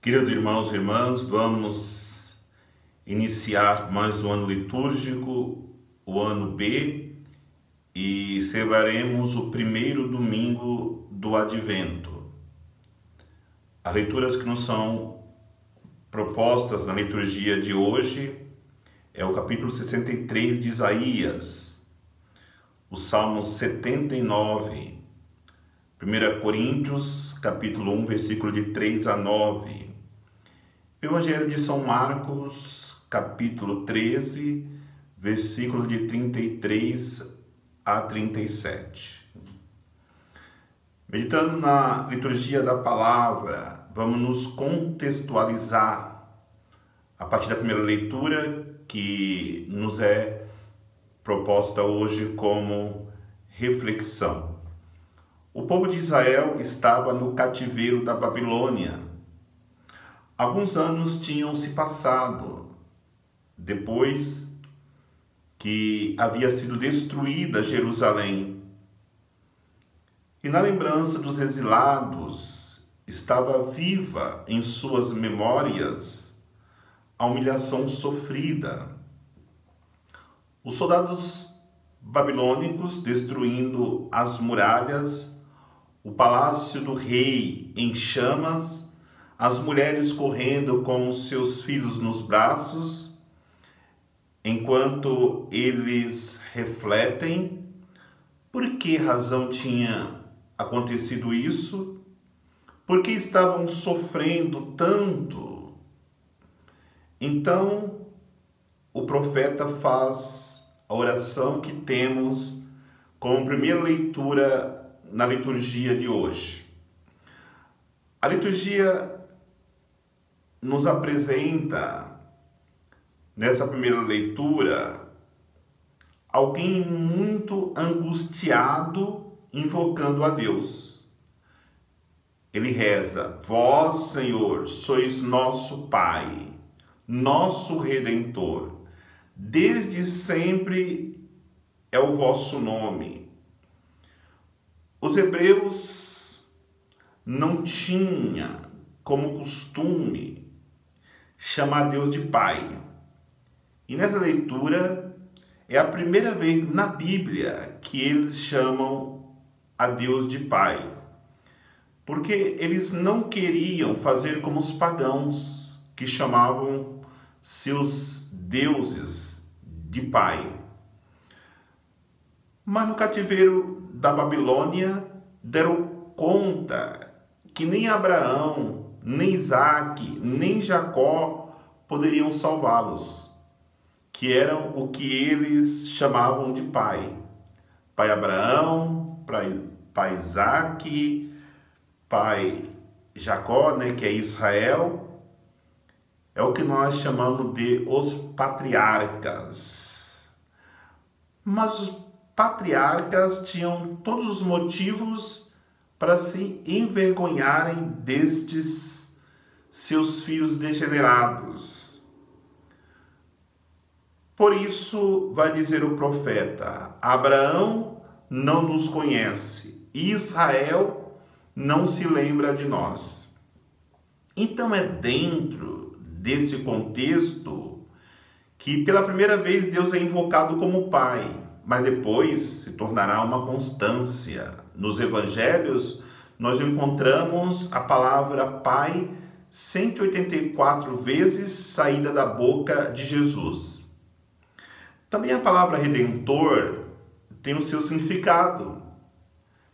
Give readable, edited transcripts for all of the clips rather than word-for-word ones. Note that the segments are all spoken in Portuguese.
Queridos irmãos e irmãs, vamos iniciar mais um ano litúrgico, o ano B, e celebraremos o primeiro domingo do Advento. As leituras que nos são propostas na liturgia de hoje é o capítulo 63 de Isaías, o Salmo 79, 1 Coríntios, capítulo 1, versículo de 3 a 9. Evangelho de São Marcos, capítulo 13, versículos de 33 a 37. Meditando na liturgia da palavra, vamos nos contextualizar a partir da primeira leitura que nos é proposta hoje como reflexão. O povo de Israel estava no cativeiro da Babilônia. Alguns anos tinham se passado depois que havia sido destruída Jerusalém. E na lembrança dos exilados estava viva em suas memórias a humilhação sofrida. Os soldados babilônicos destruindo as muralhas, o palácio do rei em chamas, as mulheres correndo com os seus filhos nos braços, enquanto eles refletem por que razão tinha acontecido isso, por que estavam sofrendo tanto. Então, o profeta faz a oração que temos como primeira leitura na liturgia de hoje. A liturgia nos apresenta, nessa primeira leitura, alguém muito angustiado invocando a Deus. Ele reza: Vós, Senhor, sois nosso Pai, nosso Redentor. Desde sempre é o vosso nome. Os hebreus não tinham como costume chamar Deus de Pai. E nessa leitura é a primeira vez na Bíblia que eles chamam a Deus de Pai. Porque eles não queriam fazer como os pagãos, que chamavam seus deuses de Pai. Mas no cativeiro da Babilônia deram conta que nem Abraão, nem Isaac, nem Jacó poderiam salvá-los, que eram o que eles chamavam de pai. Pai Abraão, pai Isaac, pai Jacó, que é Israel, é o que nós chamamos de os patriarcas. Mas os patriarcas tinham todos os motivos para se envergonharem destes seus filhos degenerados. Por isso, vai dizer o profeta, Abraão não nos conhece, Israel não se lembra de nós. Então é dentro deste contexto que pela primeira vez Deus é invocado como Pai, mas depois se tornará uma constância. Nos evangelhos, nós encontramos a palavra Pai 184 vezes saída da boca de Jesus. Também a palavra Redentor tem o seu significado,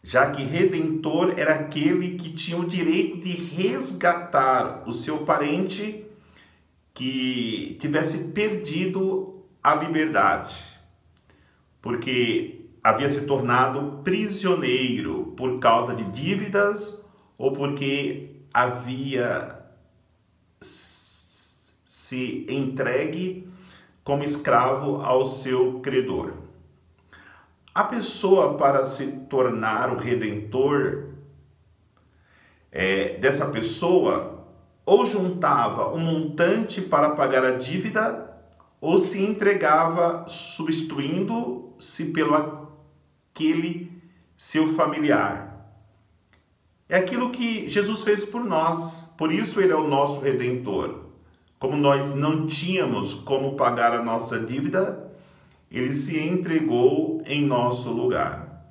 já que Redentor era aquele que tinha o direito de resgatar o seu parente que tivesse perdido a liberdade, porque havia se tornado prisioneiro por causa de dívidas ou porque havia se entregue como escravo ao seu credor. A pessoa, para se tornar o redentor dessa pessoa, ou juntava um montante para pagar a dívida, ou se entregava substituindo-se pelo aquele seu familiar. É aquilo que Jesus fez por nós, Por isso ele é o nosso Redentor. Como nós não tínhamos como pagar a nossa dívida, ele se entregou em nosso lugar.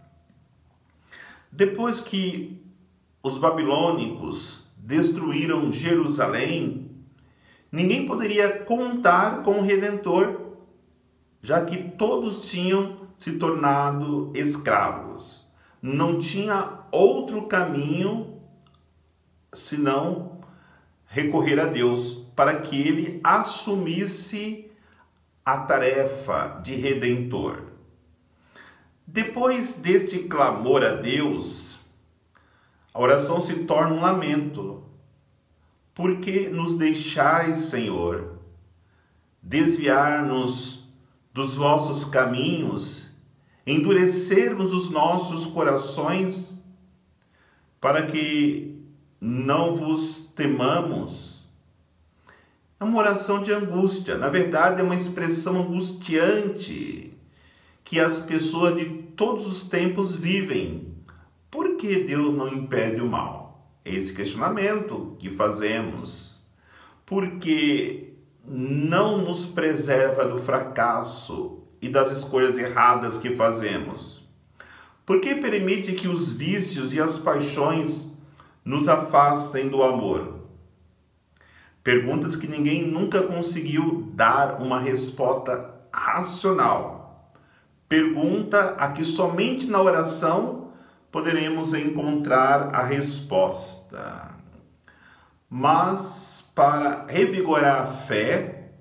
Depois que os babilônicos destruíram Jerusalém, ninguém poderia contar com o Redentor, já que todos tinham se tornado escravos. Não tinha outro caminho senão recorrer a Deus para que ele assumisse a tarefa de redentor. Depois deste clamor a Deus, a oração se torna um lamento. Por que nos deixais, Senhor, desviar-nos dos vossos caminhos, endurecermos os nossos corações, para que não vos temamos? É uma oração de angústia. Na verdade, é uma expressão angustiante que as pessoas de todos os tempos vivem. Por que Deus não impede o mal? É esse questionamento que fazemos. Porque não nos preserva do fracasso e das escolhas erradas que fazemos? Por que permite que os vícios e as paixões nos afastem do amor? Perguntas que ninguém nunca conseguiu dar uma resposta racional. Pergunta a que somente na oração poderemos encontrar a resposta. Mas para revigorar a fé,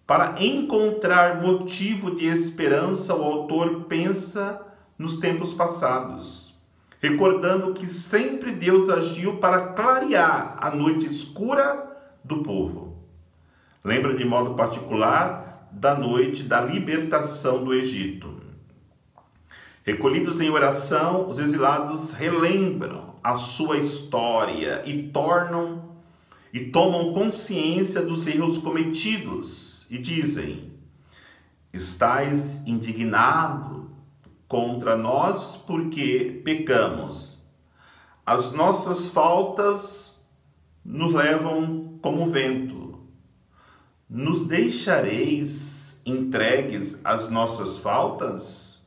para encontrar motivo de esperança, o autor pensa nos tempos passados, recordando que sempre Deus agiu para clarear a noite escura do povo. Lembra de modo particular da noite da libertação do Egito. Recolhidos em oração, os exilados relembram a sua história e tomam consciência dos erros cometidos e dizem: estais indignado contra nós porque pecamos. As nossas faltas nos levam como vento. Nos deixareis entregues às nossas faltas?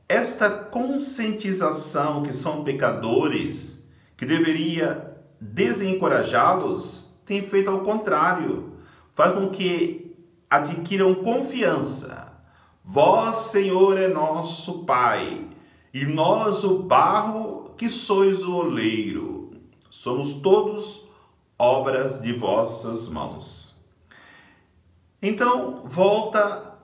Esta conscientização que são pecadores, que deveria desencorajá-los, tem feito ao contrário. Faz com que adquiram confiança. Vós, Senhor, é nosso Pai, e nós o barro, que sois o oleiro. Somos todos obras de vossas mãos. Então, volta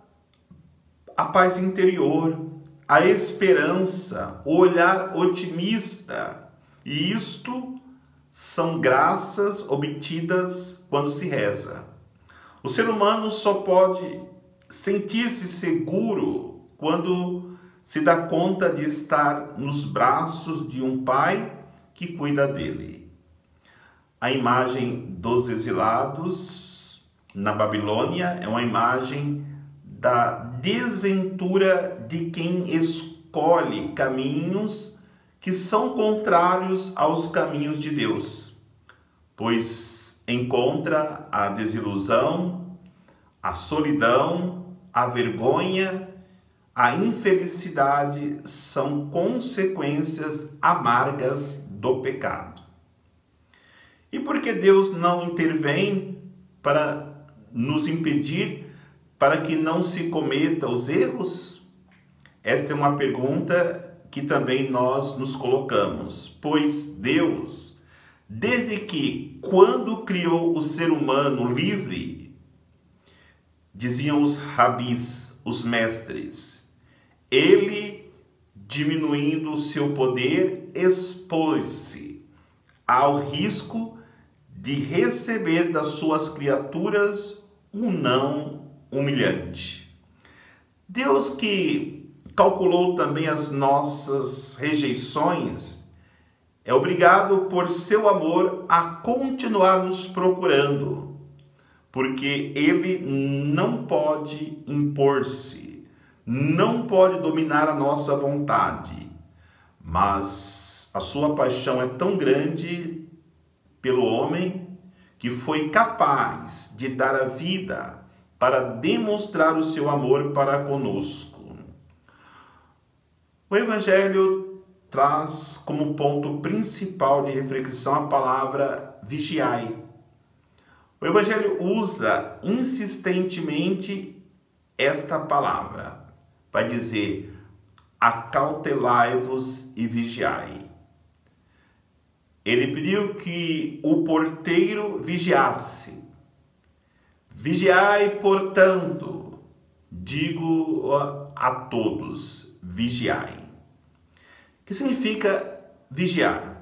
a paz interior, a esperança, o olhar otimista. E isto são graças obtidas quando se reza. O ser humano só pode sentir-se seguro quando se dá conta de estar nos braços de um Pai que cuida dele. A imagem dos exilados na Babilônia é uma imagem da desventura de quem escolhe caminhos que são contrários aos caminhos de Deus, pois encontra a desilusão, a solidão, a vergonha, a infelicidade são consequências amargas do pecado. E por que Deus não intervém para nos impedir, para que não se cometa os erros? Esta é uma pergunta que também nós nos colocamos, pois Deus, desde que quando criou o ser humano livre, diziam os rabis, os mestres, ele, diminuindo o seu poder, expôs-se ao risco de receber das suas criaturas um não humilhante. Deus, que calculou também as nossas rejeições, é obrigado por seu amor a continuar nos procurando, porque ele não pode impor-se, não pode dominar a nossa vontade, mas a sua paixão é tão grande pelo homem que foi capaz de dar a vida para demonstrar o seu amor para conosco. O Evangelho traz como ponto principal de reflexão a palavra vigiai. O Evangelho usa insistentemente esta palavra. Vai dizer: acautelai-vos e vigiai. Ele pediu que o porteiro vigiasse. Vigiai, portanto, digo a todos, vigiai. O que significa vigiar?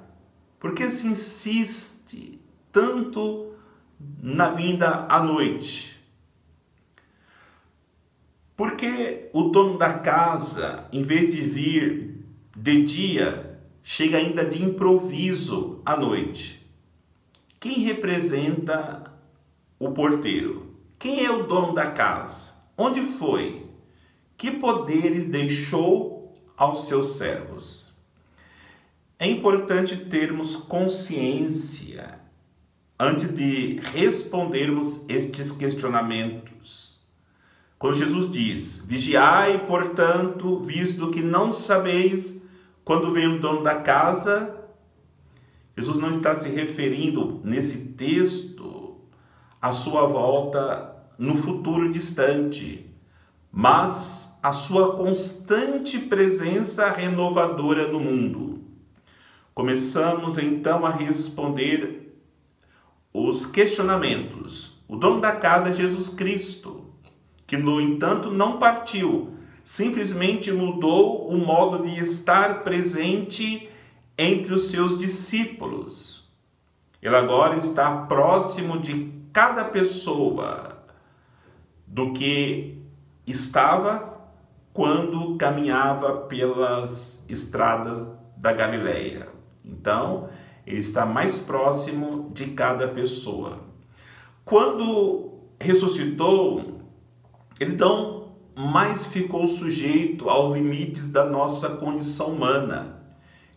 Por que se insiste tanto na vinda à noite? Porque o dono da casa, em vez de vir de dia, chega ainda de improviso à noite. Quem representa o porteiro? Quem é o dono da casa? Onde foi? Que poderes deixou aos seus servos? É importante termos consciência antes de respondermos estes questionamentos. Quando Jesus diz: vigiai, portanto, visto que não sabeis quando vem o dono da casa, Jesus não está se referindo nesse texto à sua volta no futuro distante, mas à sua constante presença renovadora no mundo. Começamos então a responder os questionamentos. O dono da casa é Jesus Cristo, que no entanto não partiu, simplesmente mudou o modo de estar presente entre os seus discípulos. Ele agora está próximo de cada pessoa do que estava quando caminhava pelas estradas da Galileia. Então, ele está mais próximo de cada pessoa. Quando ressuscitou, ele não mais ficou sujeito aos limites da nossa condição humana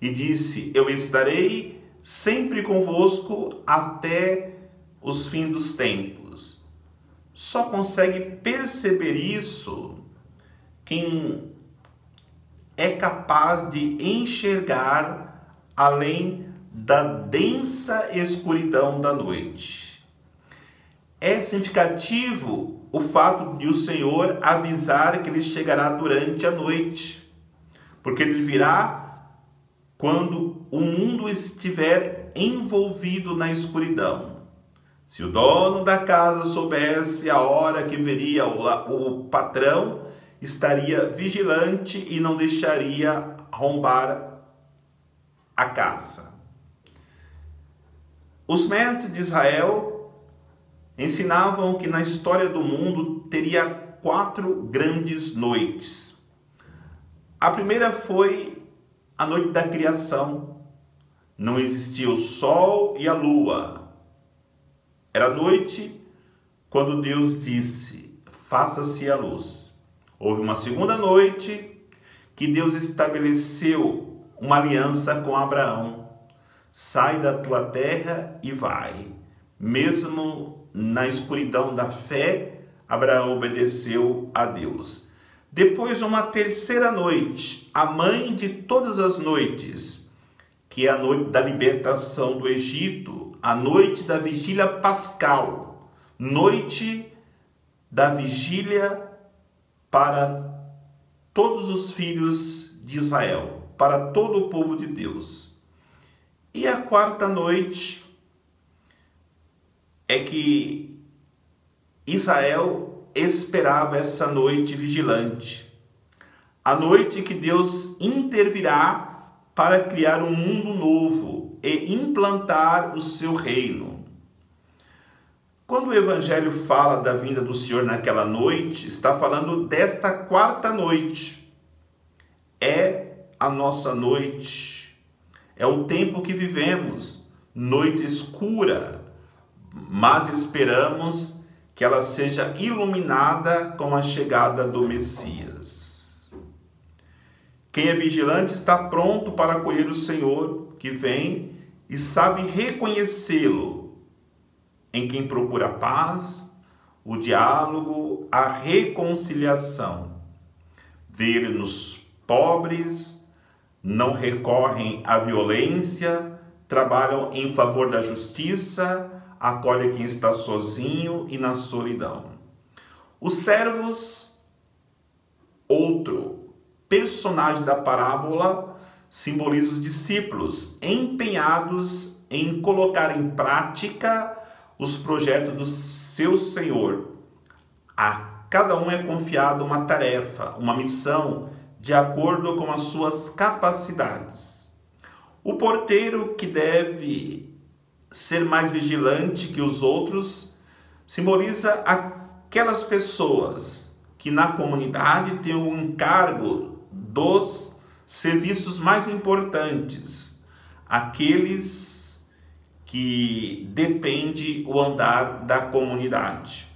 e disse: eu estarei sempre convosco até os fins dos tempos. Só consegue perceber isso quem é capaz de enxergar além da densa escuridão da noite. É significativo o fato de o Senhor avisar que ele chegará durante a noite, porque ele virá quando o mundo estiver envolvido na escuridão. Se o dono da casa soubesse a hora que viria o patrão, estaria vigilante e não deixaria arrombar a casa. Os mestres de Israel ensinavam que na história do mundo teria 4 grandes noites. A primeira foi a noite da criação. Não existia o sol e a lua. Era noite quando Deus disse: faça-se a luz. Houve uma segunda noite que Deus estabeleceu uma aliança com Abraão. Sai da tua terra e vai. Mesmo na escuridão da fé, Abraão obedeceu a Deus. Depois, uma terceira noite, a mãe de todas as noites, que é a noite da libertação do Egito, a noite da vigília pascal, noite da vigília para todos os filhos de Israel, para todo o povo de Deus. E a quarta noite é que Israel esperava essa noite vigilante, a noite que Deus intervirá para criar um mundo novo e implantar o seu reino. Quando o Evangelho fala da vinda do Senhor naquela noite, está falando desta quarta noite. É a nossa noite, é o tempo que vivemos, noite escura, mas esperamos que ela seja iluminada com a chegada do Messias. Quem é vigilante está pronto para acolher o Senhor, que vem e sabe reconhecê-lo em quem procura a paz, o diálogo, a reconciliação. Vê nos pobres, não recorrem à violência, trabalham em favor da justiça, acolhem quem está sozinho e na solidão. Os servos, outro personagem da parábola, simboliza os discípulos empenhados em colocar em prática os projetos do seu Senhor. A cada um é confiada uma tarefa, uma missão, de acordo com as suas capacidades. O porteiro, que deve ser mais vigilante que os outros, simboliza aquelas pessoas que na comunidade têm o encargo dos serviços mais importantes, aqueles que depende o andar da comunidade.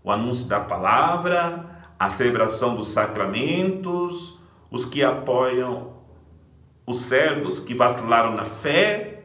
O anúncio da palavra, a celebração dos sacramentos, os que apoiam os servos que vacilaram na fé,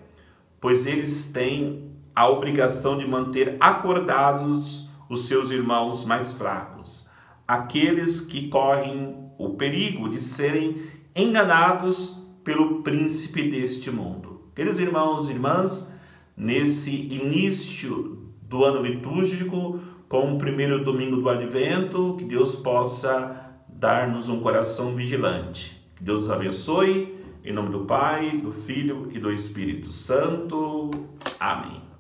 pois eles têm a obrigação de manter acordados os seus irmãos mais fracos, aqueles que correm o perigo de serem enganados pelo príncipe deste mundo. Queridos irmãos e irmãs, nesse início do ano litúrgico, com o primeiro domingo do Advento, que Deus possa dar-nos um coração vigilante. Que Deus nos abençoe, em nome do Pai, do Filho e do Espírito Santo. Amém.